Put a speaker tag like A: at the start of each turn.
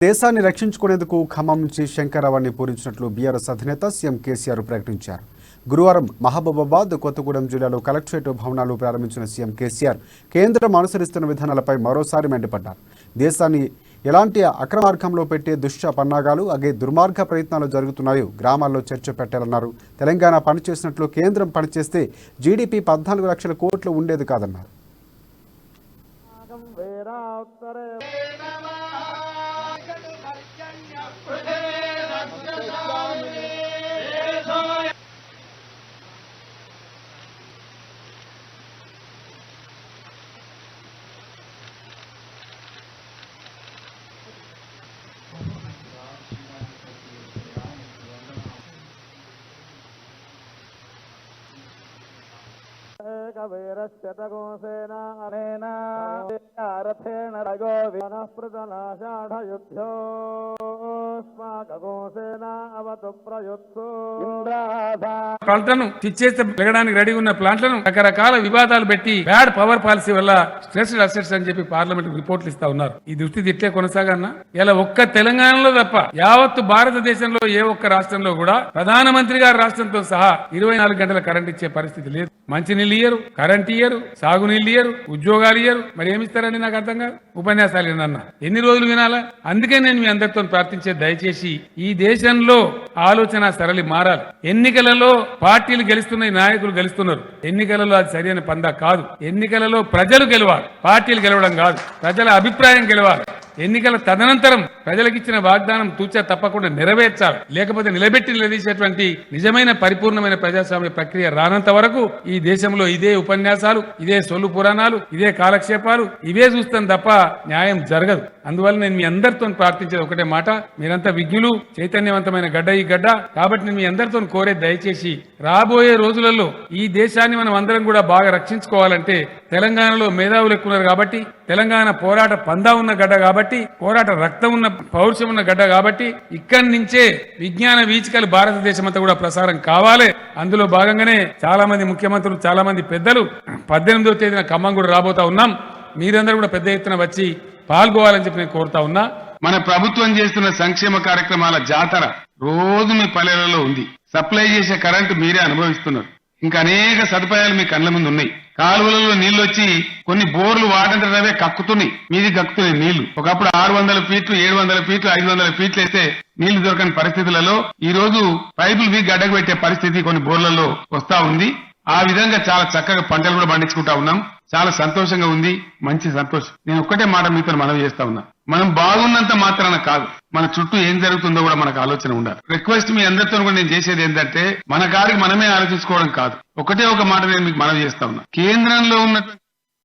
A: దేశాన్ని రక్షించుకునేందుకు ఖమ్మం నుంచి శంకరరావాన్ని పూరించినట్లు బీఆర్ఎస్ అధినేత సీఎం కేసీఆర్ ప్రకటించారు. గురువారం మహబూబాబాద్, కొత్తగూడెం జిల్లాలో కలెక్టరేట్ భవనాలు ప్రారంభించిన సీఎం కేసీఆర్ కేంద్రం అనుసరిస్తున్న విధానాలపై మరోసారి మండిపడ్డారు. దేశాన్ని ఎలాంటి అక్రమార్గంలో పెట్టే దుష్ట పన్నాగాలు, అగే దుర్మార్గ ప్రయత్నాలు జరుగుతున్నాయో గ్రామాల్లో చర్చ పెట్టాలన్నారు. తెలంగాణ పనిచేసినట్లు కేంద్రం పనిచేస్తే జీడీపీ 14 లక్షల కోట్లు ఉండేది కాదన్నారు.
B: ప్లాంట్లను తెచ్చేస్తే పెరగడానికి రెడీ ఉన్న ప్లాంట్లను రకరకాల వివాదాలు పెట్టి బ్యాడ్ పవర్ పాలసీ వల్ల స్ట్రెస్డ్ అసెట్స్ అని చెప్పి పార్లమెంట్ రిపోర్ట్లు ఇస్తా ఉన్నారు. ఈ దృష్టి ఇట్లే కొనసాగన్నా ఇలా ఒక్క తెలంగాణలో తప్ప యావత్తు భారతదేశంలో ఏ ఒక్క రాష్ట్రంలో కూడా ప్రధానమంత్రి గారి రాష్ట్రంతో సహా 24 గంటల కరెంట్ ఇచ్చే పరిస్థితి లేదు. మంచినీళ్ళు ఇయ్యరు, కరెంట్ ఇయ్యరు, సాగునీళ్ళు ఇయ్యరు, ఉద్యోగాలు ఇయ్యరు. మరి ఏమిస్తారని నాకు అర్థం కాదు. ఉపన్యాసాలు వినన్నా ఎన్ని రోజులు వినాలా? అందుకే నేను మీ అందరితో ప్రార్థించే, దయచేసి ఈ దేశంలో ఆలోచన సరళి మారాలి. ఎన్నికలలో పార్టీలు గెలుస్తున్నాయి, నాయకులు గెలుస్తున్నారు. ఎన్నికలలో అది సరైన పందా కాదు. ఎన్నికలలో ప్రజలు గెలవాలి, పార్టీలు గెలవడం కాదు. ప్రజల అభిప్రాయం గెలవాలి. ఎన్నికల తదనంతరం ప్రజలకిచ్చిన వాగ్దానం తూచా తప్పకుండా నెరవేర్చాలి. లేకపోతే నిలబెట్టి నిలదీసేటువంటి నిజమైన పరిపూర్ణమైన ప్రజాస్వామ్య ప్రక్రియ రానంత వరకు ఈ దేశంలో ఇదే ఉపన్యాసాలు, ఇదే సొల్లు పురాణాలు, ఇదే కాలక్షేపాలు, ఇవే చూస్తాం తప్ప న్యాయం జరగదు. అందువల్ల నేను మీ అందరితో ప్రార్థించేది ఒకటే మాట, మీరంతా విజ్ఞులు, చైతన్యవంతమైన గడ్డ ఈ గడ్డ. కాబట్టి నేను మీ అందరితో కోరే, దయచేసి రాబోయే రోజులలో ఈ దేశాన్ని మనం అందరం కూడా బాగా రక్షించుకోవాలంటే తెలంగాణలో మేధావులు ఎక్కున్నారు కాబట్టి, తెలంగాణ పోరాట పందా ఉన్న గడ్డ కాబట్టి, పోరాట రక్తం ఉన్న పౌరుషం ఉన్న గడ్డ కాబట్టి ఇక్కడి నుంచే విజ్ఞాన వీచికలు భారతదేశం అంతా కూడా ప్రసారం కావాలి. అందులో భాగంగానే చాలా మంది ముఖ్యమంత్రులు, చాలా మంది పెద్దలు 18వ తేదీన ఖమ్మం కూడా రాబోతా ఉన్నాం. మీరందరూ కూడా పెద్ద ఎత్తున వచ్చి పాల్గొవాలని చెప్పి నేను కోరుతా ఉన్నా.
C: మన ప్రభుత్వం చేస్తున్న సంక్షేమ కార్యక్రమాల జాతర రోజు మీ పల్లెలలో ఉంది. సప్లై చేసే కరెంటు మీరే అనుభవిస్తున్నారు. ఇంకా అనేక సదుపాయాలు మీ కళ్ళ ముందు ఉన్నాయి. కాలువలలో నీళ్లు వచ్చి కొన్ని బోర్లు వాటంతటవే కక్కుతున్నాయి, మీది కక్కుతున్నాయి నీళ్లు. ఒకప్పుడు 600 ఫీట్లు, 700 ఫీట్లు, 500 ఫీట్లు అయితే నీళ్లు దొరకని పరిస్థితులలో ఈ రోజు పైపులు మీ గడ్డకు పెట్టే పరిస్థితి కొన్ని బోర్లలో వస్తా ఉంది. ఆ విధంగా చాలా చక్కగా పంటలు కూడా పండించుకుంటా ఉన్నాం. చాలా సంతోషంగా ఉంది, మంచి సంతోషం. నేను ఒక్కటే మాట మీతో మనవి చేస్తా ఉన్నా, మనం బాగున్నంత మాత్రాన కాదు, మన చుట్టూ ఏం జరుగుతుందో కూడా మనకు ఆలోచన ఉండాలి. రిక్వెస్ట్ మీ అందరితో కూడా నేను చేసేది ఏంటంటే, మన కాడికి మనమే ఆలోచించుకోవడం కాదు. ఒకటే ఒక మాట నేను మీకు మనవి చేస్తా ఉన్నా, కేంద్రంలో ఉన్నటువంటి